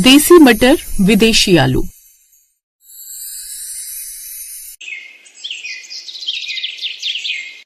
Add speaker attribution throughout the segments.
Speaker 1: देसी मटर, विदेशी आलू।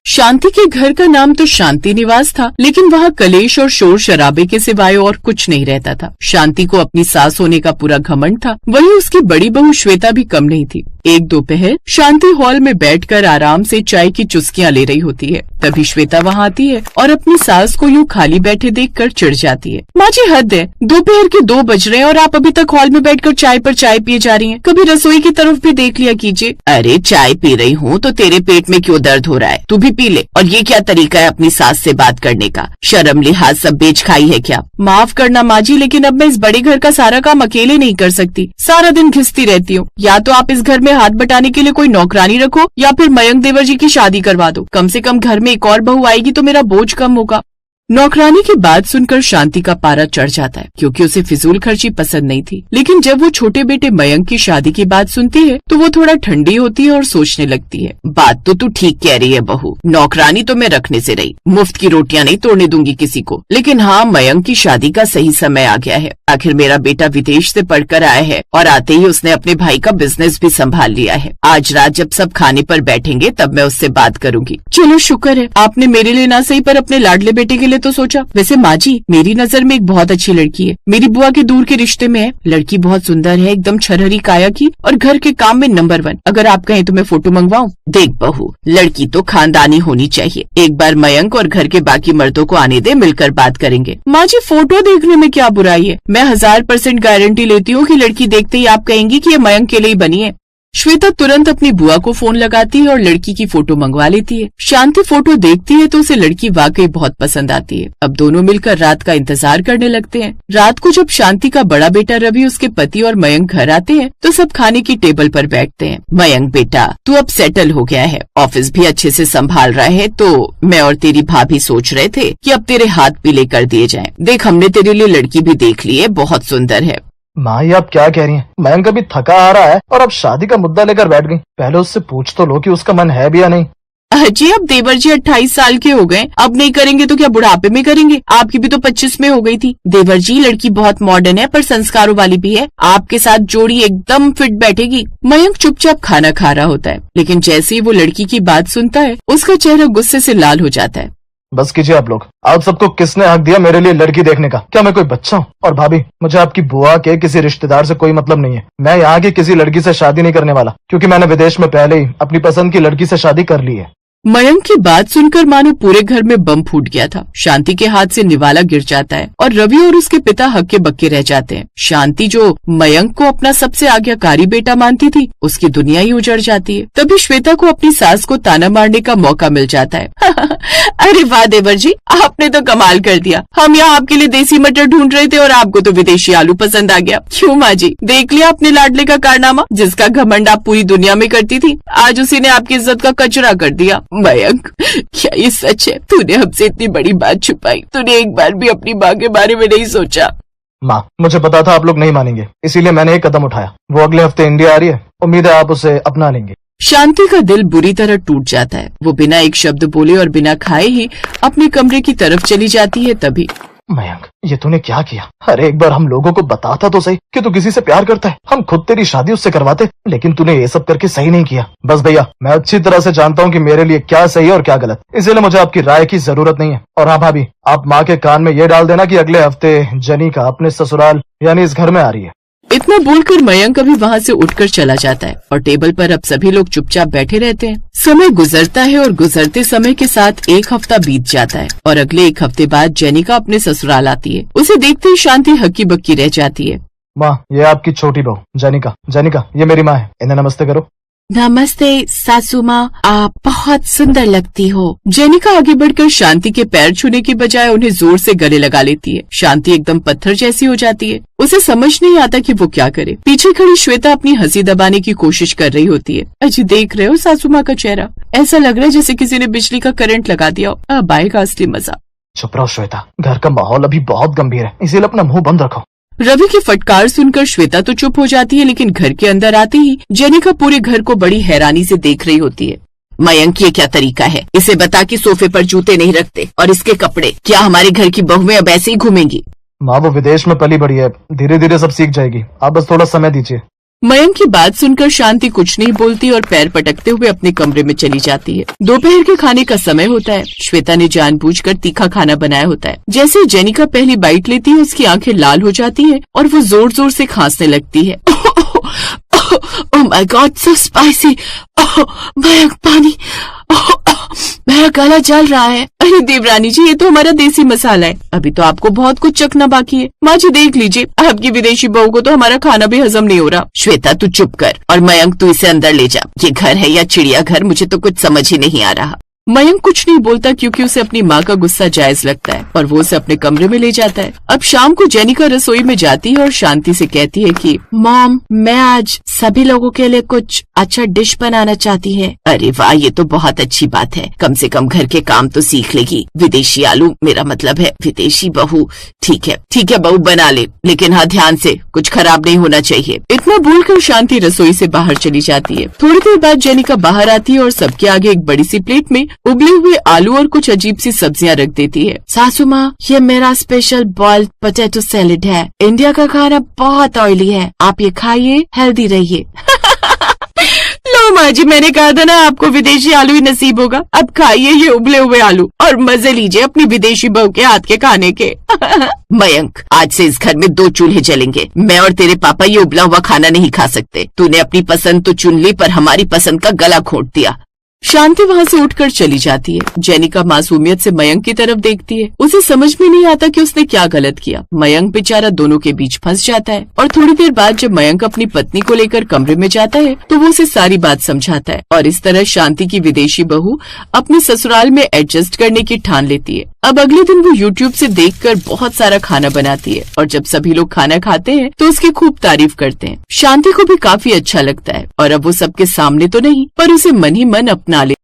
Speaker 1: शांति के घर का नाम तो शांति निवास था, लेकिन वहाँ कलेश और शोर शराबे के सिवाय और कुछ नहीं रहता था। शांति को अपनी सास होने का पूरा घमंड था, वहीं उसकी बड़ी बहू श्वेता भी कम नहीं थी। एक दोपहर शांति हॉल में बैठकर आराम से चाय की चुस्कियां ले रही होती है, तभी श्वेता वहाँ आती है और अपनी सास को यूं खाली बैठे देखकर चिढ़ जाती है। माँ जी हद है, दोपहर के 2 बज रहे हैं और आप अभी तक हॉल में बैठकर चाय पर चाय पिए जा रही हैं। कभी रसोई की तरफ भी देख लिया कीजिए। अरे चाय पी रही हूँ तो तेरे पेट में क्यों दर्द हो रहा है, तू भी पी ले। और ये क्या तरीका है अपनी सास से बात करने का, शर्म लिहाज सब बेच खाई है क्या? माफ करना माँ जी, लेकिन अब मैं इस बड़े घर का सारा काम अकेले नहीं कर सकती, सारा दिन घिसती रहती हूँ। या तो आप इस घर में हाथ बटाने के लिए कोई नौकरानी रखो या फिर मयंक देवर जी की शादी करवा दो। कम से कम घर में एक और बहू आएगी तो मेरा बोझ कम होगा। नौकरानी की बात सुनकर शांति का पारा चढ़ जाता है, क्योंकि उसे फिजूल खर्ची पसंद नहीं थी। लेकिन जब वो छोटे बेटे मयंक की शादी की बात सुनती है तो वो थोड़ा ठंडी होती है और सोचने लगती है। बात तो तू ठीक कह रही है बहू, नौकरानी तो मैं रखने से रही, मुफ्त की रोटियां नहीं तोड़ने दूंगी किसी को। लेकिन हाँ, मयंक की शादी का सही समय आ गया है। आखिर मेरा बेटा विदेश से पढ़कर आया है और आते ही उसने अपने भाई का बिजनेस भी संभाल लिया है। आज रात जब सब खाने पर बैठेंगे तब मैं उससे बात करूंगी। चलो शुक्र है, आपने मेरे लिए ना सही पर अपने लाडले बेटे के लिए तो सोचा। वैसे माँ जी, मेरी नजर में एक बहुत अच्छी लड़की है, मेरी बुआ के दूर के रिश्ते में है। लड़की बहुत सुंदर है, एकदम छरहरी काया की और घर के काम में नंबर 1। अगर आप कहें तो मैं फोटो मंगवाऊं? देख बहू, लड़की तो खानदानी होनी चाहिए। एक बार मयंक और घर के बाकी मर्दों को आने दे, मिलकर बात करेंगे। माँ जी, फोटो देखने में क्या बुराई है? मैं 1000% गारंटी लेती हूँ कि लड़की देखते ही आप कहेंगी कि ये मयंक के लिए ही बनी है। श्वेता तुरंत अपनी बुआ को फोन लगाती है और लड़की की फोटो मंगवा लेती है। शांति फोटो देखती है तो उसे लड़की वाकई बहुत पसंद आती है। अब दोनों मिलकर रात का इंतजार करने लगते हैं। रात को जब शांति का बड़ा बेटा रवि, उसके पति और मयंक घर आते हैं तो सब खाने की टेबल पर बैठते हैं। मयंक बेटा, तू अब सेटल हो गया है, ऑफिस भी अच्छे से संभाल रहा है, तो मैं और तेरी भाभी सोच रहे थे कि अब तेरे हाथ पीले कर दिए जाएं। देख, हमने तेरे लिए लड़की भी देख ली है, बहुत सुंदर है।
Speaker 2: माँ, ये आप क्या कह रही हैं? मयंक अभी थका आ रहा है और अब शादी का मुद्दा लेकर बैठ गई। पहले उससे पूछ तो लो कि उसका मन है भी या नहीं।
Speaker 1: अजी, अब देवर जी 28 साल के हो गए, अब नहीं करेंगे तो क्या बुढ़ापे में करेंगे? आपकी भी तो 25 में हो गई थी। देवर जी, लड़की बहुत मॉडर्न है पर संस्कारों वाली भी है, आपके साथ जोड़ी एकदम फिट बैठेगी। मयंक चुपचाप खाना खा रहा होता है, लेकिन जैसे ही वो लड़की की बात सुनता है उसका चेहरा गुस्से से लाल हो जाता है।
Speaker 2: बस कीजिए आप लोग, आप सबको किसने हक दिया मेरे लिए लड़की देखने का? क्या मैं कोई बच्चा हूँ? और भाभी, मुझे आपकी बुआ के किसी रिश्तेदार से कोई मतलब नहीं है। मैं यहाँ की किसी लड़की से शादी नहीं करने वाला, क्योंकि मैंने विदेश में पहले ही अपनी पसंद की लड़की से शादी कर ली है।
Speaker 1: मयंक की बात सुनकर मानो पूरे घर में बम फूट गया था। शांति के हाथ से निवाला गिर जाता है और रवि और उसके पिता हक्के बक्के रह जाते हैं। शांति जो मयंक को अपना सबसे आज्ञाकारी बेटा मानती थी, उसकी दुनिया ही उजड़ जाती है। तभी श्वेता को अपनी सास को ताना मारने का मौका मिल जाता है। अरे वाह देवर जी, आपने तो कमाल कर दिया। हम यहाँ आपके लिए देसी मटर ढूंढ रहे थे और आपको तो विदेशी आलू पसंद आ गया। क्यों माँ जी, देख लिया अपने लाडले का कारनामा? जिसका घमंड आप पूरी दुनिया में करती थी, आज उसी ने आपकी इज्जत का कचरा कर दिया। मयंक, क्या ये सच है? तूने हमसे इतनी बड़ी बात छुपाई, तूने एक बार भी अपनी माँ के बारे में नहीं सोचा।
Speaker 2: माँ, मुझे पता था आप लोग नहीं मानेंगे, इसीलिए मैंने एक कदम उठाया। वो अगले हफ्ते इंडिया आ रही है, उम्मीद है आप उसे अपना लेंगे।
Speaker 1: शांति का दिल बुरी तरह टूट जाता है। वो बिना एक शब्द बोले और बिना खाए ही अपने कमरे की तरफ चली जाती है। तभी
Speaker 2: मयंक, ये तूने क्या किया? अरे एक बार हम लोगों को बताता तो सही कि तू किसी से प्यार करता है, हम खुद तेरी शादी उससे करवाते। लेकिन तूने ये सब करके सही नहीं किया। बस भैया, मैं अच्छी तरह से जानता हूँ कि मेरे लिए क्या सही है और क्या गलत, इसलिए मुझे आपकी राय की जरूरत नहीं है। और हाँ भाभी, आप माँ के कान में ये डाल देना कि अगले हफ्ते जनिका अपने ससुराल यानी इस घर में आ रही है।
Speaker 1: इतना बोलकर मयंक अभी वहाँ से उठकर चला जाता है और टेबल पर अब सभी लोग चुपचाप बैठे रहते हैं। समय गुजरता है और गुजरते समय के साथ 1 हफ्ता बीत जाता है और अगले 1 हफ्ते बाद जेनिका अपने ससुराल आती है। उसे देखते ही शांति हक्की बक्की रह जाती है।
Speaker 2: माँ, ये आपकी छोटी बहू जेनिका। जेनिका, ये मेरी माँ है, इन्हें नमस्ते करो।
Speaker 1: नमस्ते सासू माँ, आप बहुत सुंदर लगती हो। जेनिका आगे बढ़कर शांति के पैर छूने की बजाय उन्हें जोर से गले लगा लेती है। शांति एकदम पत्थर जैसी हो जाती है। उसे समझ नहीं आता कि वो क्या करे। पीछे खड़ी श्वेता अपनी हंसी दबाने की कोशिश कर रही होती है। अजी, देख रहे हो सासू माँ का चेहरा? ऐसा लग रहा है जैसे किसी ने बिजली का करंट लगा दिया हो। अब आएगा असली मजा।
Speaker 2: चुप रहो श्वेता, घर का माहौल अभी बहुत गंभीर है, इसीलिए अपना मुंह बंद रखो।
Speaker 1: रवि की फटकार सुनकर श्वेता तो चुप हो जाती है, लेकिन घर के अंदर आते ही जेनिका पूरे घर को बड़ी हैरानी से देख रही होती है। मयंक, ये क्या तरीका है? इसे बता कि सोफे पर जूते नहीं रखते, और इसके कपड़े, क्या हमारे घर की बहुएं अब ऐसे ही घूमेंगी?
Speaker 2: माँ वो विदेश में पली बड़ी है, धीरे धीरे सब सीख जाएगी, आप बस थोड़ा समय दीजिए।
Speaker 1: मयंक की बात सुनकर शांति कुछ नहीं बोलती और पैर पटकते हुए अपने कमरे में चली जाती है। दोपहर के खाने का समय होता है। श्वेता ने जानबूझकर तीखा खाना बनाया होता है। जैसे ही जेनिका पहली बाइट लेती है उसकी आंखें लाल हो जाती हैं और वो जोर जोर से खांसने लगती है। Oh my God, so spicy. Mayank पानी, मेरा गला जल रहा है। अरे देवरानी जी, ये तो हमारा देसी मसाला है, अभी तो आपको बहुत कुछ चखना बाकी है। माँ जी देख लीजिए, आपकी विदेशी बहू को तो हमारा खाना भी हजम नहीं हो रहा। श्वेता तू चुप कर और मयंक तू इसे अंदर ले जा। ये घर है या चिड़ियाघर, मुझे तो कुछ समझ ही नहीं आ रहा। मयंक कुछ नहीं बोलता क्योंकि उसे अपनी माँ का गुस्सा जायज लगता है और वो उसे अपने कमरे में ले जाता है। अब शाम को जेनिका रसोई में जाती है और शांति से कहती है कि मॉम, मैं आज सभी लोगों के लिए कुछ अच्छा डिश बनाना चाहती है। अरे वाह, ये तो बहुत अच्छी बात है, कम से कम घर के काम तो सीख लेगी। विदेशी आलू, मेरा मतलब है विदेशी बहू। ठीक है बहू, बना ले, लेकिन हाँ ध्यान से, कुछ खराब नहीं होना चाहिए। इतना बोलकर शांति रसोई से बाहर चली जाती है। थोड़ी देर बाद जेनिका बाहर आती है और सबके आगे एक बड़ी सी प्लेट में उबले हुए आलू और कुछ अजीब सी सब्जियां रख देती है। सासू माँ, ये मेरा स्पेशल बॉइल्ड पोटैटो सैलेड है। इंडिया का खाना बहुत ऑयली है, आप ये खाइए, हेल्दी रहिए। लो माँ जी, मैंने कहा था ना आपको विदेशी आलू ही नसीब होगा। अब खाइए ये उबले हुए आलू और मजे लीजिए अपनी विदेशी बहू के हाथ के खाने के। मयंक, आज से इस घर में 2 चूल्हे जलेंगे। मैं और तेरे पापा ये उबला हुआ खाना नहीं खा सकते। तूने अपनी पसंद तो चुन ली पर हमारी पसंद का गला घोंट दिया। शांति वहाँ से उठकर चली जाती है। जेनिका मासूमियत से मयंक की तरफ देखती है। उसे समझ में नहीं आता कि उसने क्या गलत किया। मयंक बेचारा दोनों के बीच फंस जाता है और थोड़ी देर बाद जब मयंक अपनी पत्नी को लेकर कमरे में जाता है तो वो उसे सारी बात समझाता है और इस तरह शांति की विदेशी बहू अपने ससुराल में एडजस्ट करने की ठान लेती है। अब अगले दिन वो YouTube से देखकर बहुत सारा खाना बनाती है और जब सभी लोग खाना खाते हैं तो उसकी खूब तारीफ करते हैं। शांति को भी काफी अच्छा लगता है और अब वो सबके सामने तो नहीं पर उसे मन ही मन अपना ले।